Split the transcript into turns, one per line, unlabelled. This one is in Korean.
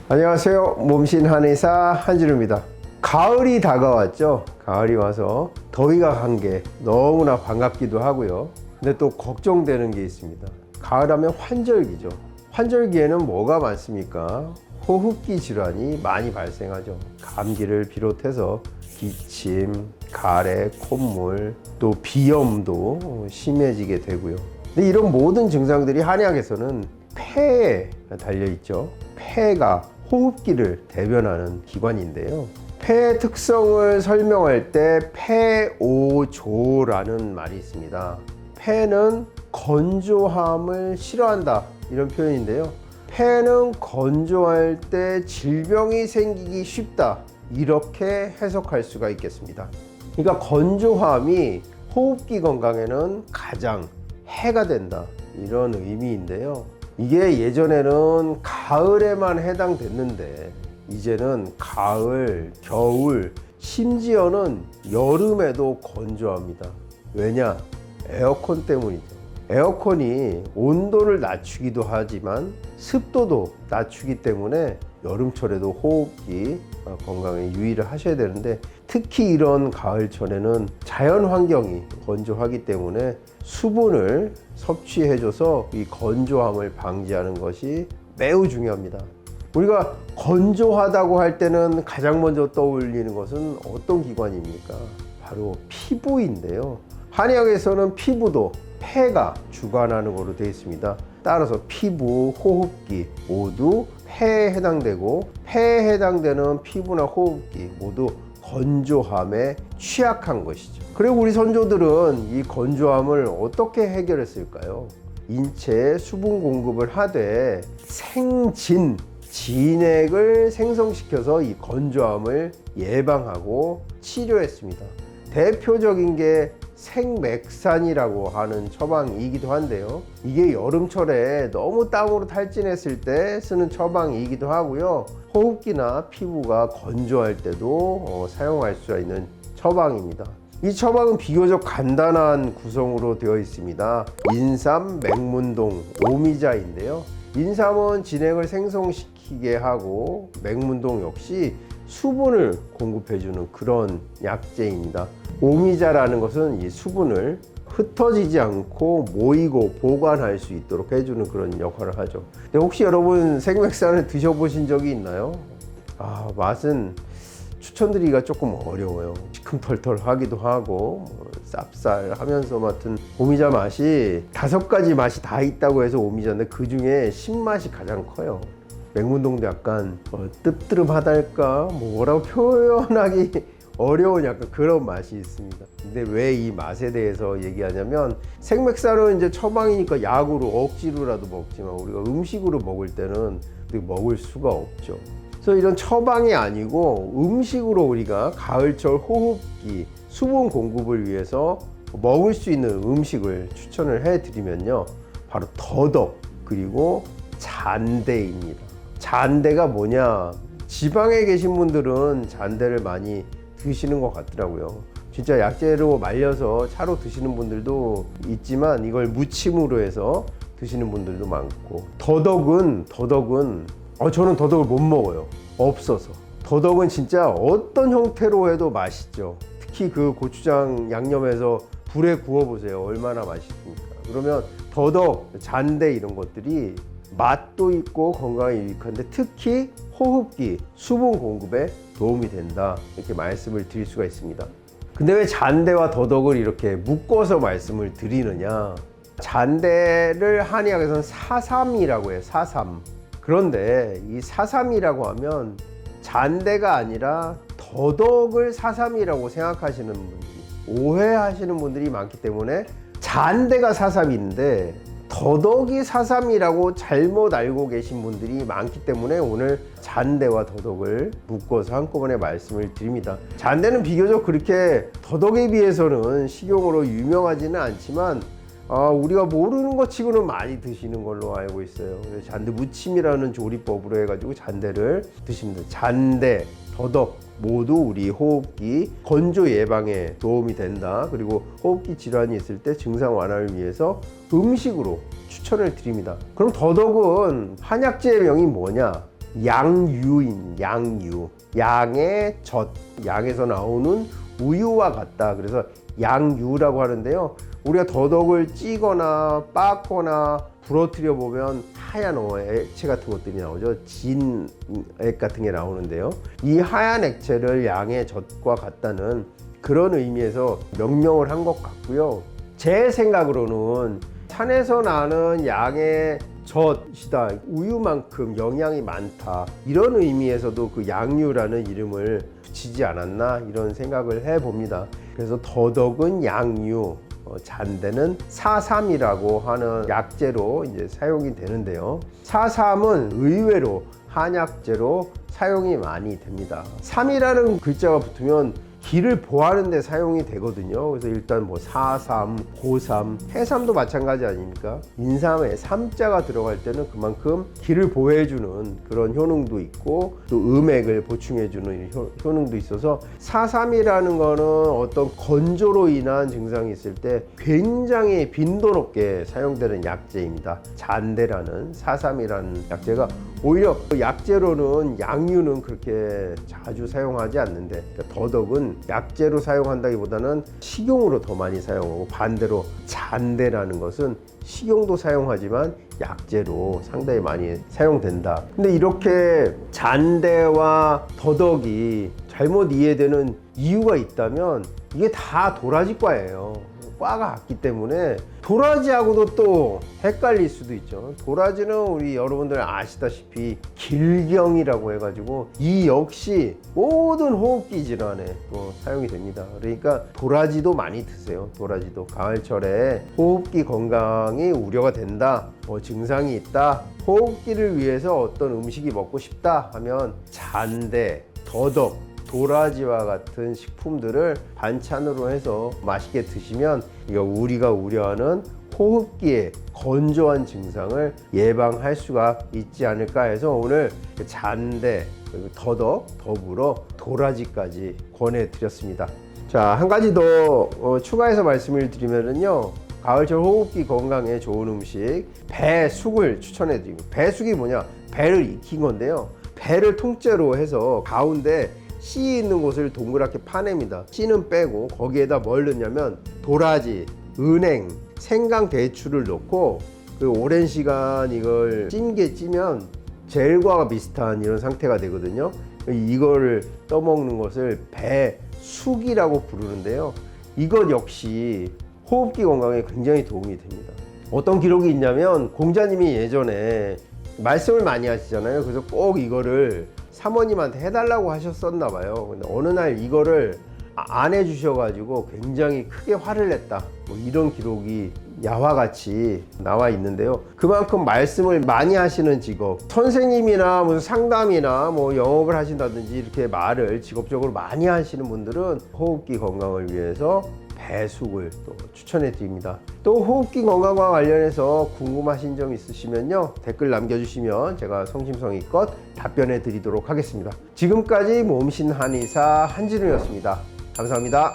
안녕하세요. 몸신 한의사 한진우입니다. 가을이 다가왔죠. 가을이 와서 더위가 간 게 너무나 반갑기도 하고요. 근데 또 걱정되는 게 있습니다. 가을하면 환절기죠. 환절기에는 뭐가 많습니까? 호흡기 질환이 많이 발생하죠. 감기를 비롯해서 기침, 가래, 콧물, 또 비염도 심해지게 되고요. 근데 이런 모든 증상들이 한의학에서는 폐에 달려있죠. 폐가 호흡기를 대변하는 기관인데요. 폐의 특성을 설명할 때 폐오조라는 말이 있습니다. 폐는 건조함을 싫어한다, 이런 표현인데요. 폐는 건조할 때 질병이 생기기 쉽다, 이렇게 해석할 수가 있겠습니다. 그러니까 건조함이 호흡기 건강에는 가장 해가 된다, 이런 의미인데요. 이게 예전에는 가을에만 해당됐는데 이제는 가을, 겨울, 심지어는 여름에도 건조합니다. 왜냐? 에어컨 때문이죠. 에어컨이 온도를 낮추기도 하지만 습도도 낮추기 때문에 여름철에도 호흡기 건강에 유의를 하셔야 되는데, 특히 이런 가을철에는 자연 환경이 건조하기 때문에 수분을 섭취해줘서 이 건조함을 방지하는 것이 매우 중요합니다. 우리가 건조하다고 할 때는 가장 먼저 떠올리는 것은 어떤 기관입니까? 바로 피부인데요. 한의학에서는 피부도 폐가 주관하는 것으로 되어 있습니다. 따라서 피부, 호흡기 모두 폐에 해당되고, 폐에 해당되는 피부나 호흡기 모두 건조함에 취약한 것이죠. 그리고 우리 선조들은 이 건조함을 어떻게 해결했을까요? 인체에 수분 공급을 하되 진액을 생성시켜서 이 건조함을 예방하고 치료했습니다. 대표적인 게 생맥산이라고 하는 처방이기도 한데요. 이게 여름철에 너무 땀으로 탈진했을 때 쓰는 처방이기도 하고요. 호흡기나 피부가 건조할 때도 사용할 수 있는 처방입니다. 이 처방은 비교적 간단한 구성으로 되어 있습니다. 인삼, 맹문동, 오미자인데요. 인삼은 진액을 생성시키게 하고, 맹문동 역시 수분을 공급해주는 그런 약재입니다. 오미자라는 것은 이 수분을 흩어지지 않고 모이고 보관할 수 있도록 해주는 그런 역할을 하죠. 근데 혹시 여러분 생맥산을 드셔보신 적이 있나요? 맛은 추천드리기가 조금 어려워요. 시큼털털 하기도 하고 쌉쌀하면서 맡은 오미자 맛이 5가지 맛이 다 있다고 해서 오미자인데 그 중에 신맛이 가장 커요. 맹문동도 약간 뜨뜨름하달까, 뭐라고 표현하기 어려운 약간 그런 맛이 있습니다. 근데 왜 이 맛에 대해서 얘기하냐면, 생맥살은 이제 처방이니까 약으로 억지로라도 먹지만 우리가 음식으로 먹을 때는 먹을 수가 없죠. 그래서 이런 처방이 아니고 음식으로 우리가 가을철 호흡기 수분 공급을 위해서 먹을 수 있는 음식을 추천을 해드리면요, 바로 더덕 그리고 잔대입니다. 잔대가 뭐냐? 지방에 계신 분들은 잔대를 많이 드시는 것 같더라고요. 진짜 약재로 말려서 차로 드시는 분들도 있지만 이걸 무침으로 해서 드시는 분들도 많고, 더덕은 저는 더덕을 못 먹어요. 없어서. 더덕은 진짜 어떤 형태로 해도 맛있죠. 특히 그 고추장 양념해서 불에 구워보세요. 얼마나 맛있습니까? 그러면 더덕, 잔대 이런 것들이 맛도 있고 건강에 유익한데 특히 호흡기, 수분 공급에 도움이 된다, 이렇게 말씀을 드릴 수가 있습니다. 근데 왜 잔대와 더덕을 이렇게 묶어서 말씀을 드리느냐? 잔대를 한의학에서는 사삼이라고 해요. 사삼. 그런데 이 사삼이라고 하면 잔대가 아니라 더덕을 사삼이라고 생각하시는 분들이, 오해하시는 분들이 많기 때문에 잔대가 사삼인데 더덕이 사삼이라고 잘못 알고 계신 분들이 많기 때문에 오늘 잔대와 더덕을 묶어서 한꺼번에 말씀을 드립니다. 잔대는 비교적 그렇게 더덕에 비해서는 식용으로 유명하지는 않지만 우리가 모르는 것 치고는 많이 드시는 걸로 알고 있어요. 그래서 잔대 무침이라는 조리법으로 해가지고 잔대를 드십니다. 잔대, 더덕 모두 우리 호흡기 건조 예방에 도움이 된다. 그리고 호흡기 질환이 있을 때 증상 완화를 위해서 음식으로 추천을 드립니다. 그럼 더덕은 한약재의 명이 뭐냐? 양유인 양유. 양의 젖, 양에서 나오는 우유와 같다. 그래서 양유라고 하는데요. 우리가 더덕을 찌거나 빻거나 부러뜨려 보면 하얀 액체 같은 것들이 나오죠. 진액 같은 게 나오는데요. 이 하얀 액체를 양의 젖과 같다는 그런 의미에서 명명을 한 것 같고요. 제 생각으로는 산에서 나는 양의 젖이다, 우유만큼 영양이 많다, 이런 의미에서도 그 양유라는 이름을 붙이지 않았나 이런 생각을 해봅니다. 그래서 더덕은 양유, 잔대는 사삼이라고 하는 약재로 이제 사용이 되는데요. 사삼은 의외로 한약재로 사용이 많이 됩니다. 삼이라는 글자가 붙으면 기를 보하는 데 사용이 되거든요. 그래서 일단 뭐 사삼, 고삼, 해삼도 마찬가지 아닙니까? 인삼에 삼자가 들어갈 때는 그만큼 기를 보해주는 그런 효능도 있고 또 음액을 보충해주는 효능도 있어서 사삼이라는 거는 어떤 건조로 인한 증상이 있을 때 굉장히 빈도 높게 사용되는 약재입니다. 잔대라는 사삼이라는 약재가 오히려 약재로는 양유는 그렇게 자주 사용하지 않는데 더덕은 약재로 사용한다기보다는 식용으로 더 많이 사용하고, 반대로 잔대라는 것은 식용도 사용하지만 약재로 상당히 많이 사용된다. 근데 이렇게 잔대와 더덕이 잘못 이해되는 이유가 있다면 이게 다 도라지과예요. 과가 같기 때문에 도라지하고도 또 헷갈릴 수도 있죠. 도라지는 우리 여러분들 아시다시피 길경이라고 해가지고 이 역시 모든 호흡기 질환에 또 사용이 됩니다. 그러니까 도라지도 많이 드세요. 도라지도 가을철에 호흡기 건강이 우려가 된다, 증상이 있다, 호흡기를 위해서 어떤 음식이 먹고 싶다 하면 잔대, 더덕, 도라지와 같은 식품들을 반찬으로 해서 맛있게 드시면 이거 우리가 우려하는 호흡기의 건조한 증상을 예방할 수가 있지 않을까 해서 오늘 잔대, 더덕, 더불어 도라지까지 권해드렸습니다. 자, 한 가지 더 추가해서 말씀을 드리면요, 가을철 호흡기 건강에 좋은 음식 배숙을 추천해드립니다. 배숙이 뭐냐? 배를 익힌 건데요. 배를 통째로 해서 가운데 씨 있는 곳을 동그랗게 파냅니다. 씨는 빼고 거기에다 뭘 넣냐면 도라지, 은행, 생강, 대추를 넣고 그 오랜 시간 이걸 찜게 찌면 젤과 비슷한 이런 상태가 되거든요. 이거를 떠먹는 것을 배숙이라고 부르는데요. 이것 역시 호흡기 건강에 굉장히 도움이 됩니다. 어떤 기록이 있냐면 공자님이 예전에 말씀을 많이 하시잖아요. 그래서 꼭 이거를 사모님한테 해달라고 하셨었나 봐요. 근데 어느 날 이거를 안 해주셔가지고 굉장히 크게 화를 냈다, 뭐 이런 기록이 야와 같이 나와 있는데요. 그만큼 말씀을 많이 하시는 직업, 선생님이나 무슨 상담이나 뭐 영업을 하신다든지 이렇게 말을 직업적으로 많이 하시는 분들은 호흡기 건강을 위해서 배숙을 또 추천해 드립니다. 또 호흡기 건강과 관련해서 궁금하신 점 있으시면요, 댓글 남겨주시면 제가 성심성의껏 답변해 드리도록 하겠습니다. 지금까지 몸신 한의사 한진우였습니다. 감사합니다.